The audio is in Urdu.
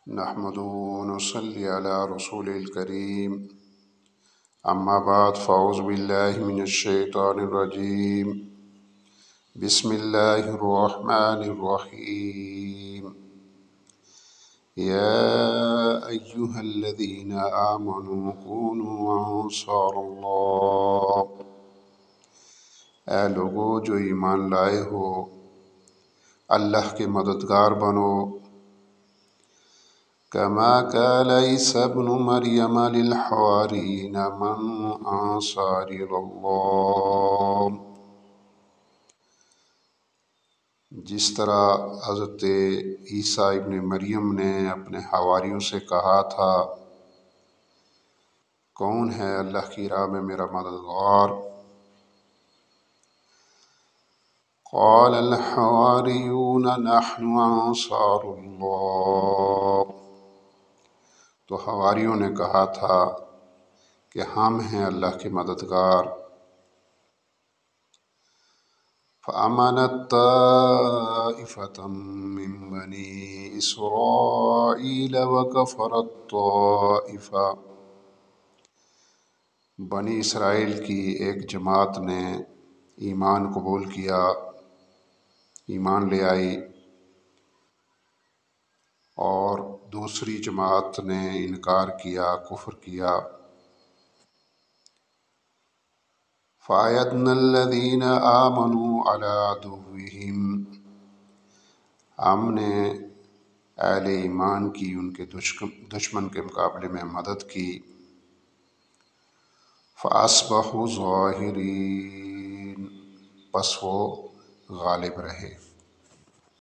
نحمده ونصلي على رسول الكريم أما بعد فأعوذ بالله من الشيطان الرجيم بسم الله الرحمن الرحيم يا أيها الذين آمنوا كونوا أنصار الله اے لوگو جو ایمان لائے ہو اللہ کے مددگار بنو كما قال عيسى ابن مريم للحواريين من أنصاري إلى الله جس طرح حضرت عیسیٰ ابن مریم نے اپنے حواریوں سے کہا تھا کون ہے اللہ کی راہ میں میرا مددگار؟ قال الحواریون نحن انصار اللہ، تو حواریوں نے کہا تھا کہ ہم ہیں اللہ کے مددگار۔ فآمنت طائفة من بني إسرائيل وكفرت طائفة، بنی اسرائیل کی ایک جماعت نے ایمان قبول کیا، ایمان لے آئی، اور دوسری جماعت نے انکار کیا، کفر کیا۔ فَأَيَدْنَا الَّذِينَ آمَنُوا عَلَىٰ عَدُوِّهِمْ، ہم نے اہل ایمان کی ان کے دشمن کے مقابلے میں مدد کی۔ فَأَصْبَحُوا ظَاهِرِينَ، پس وہ غالب رہے۔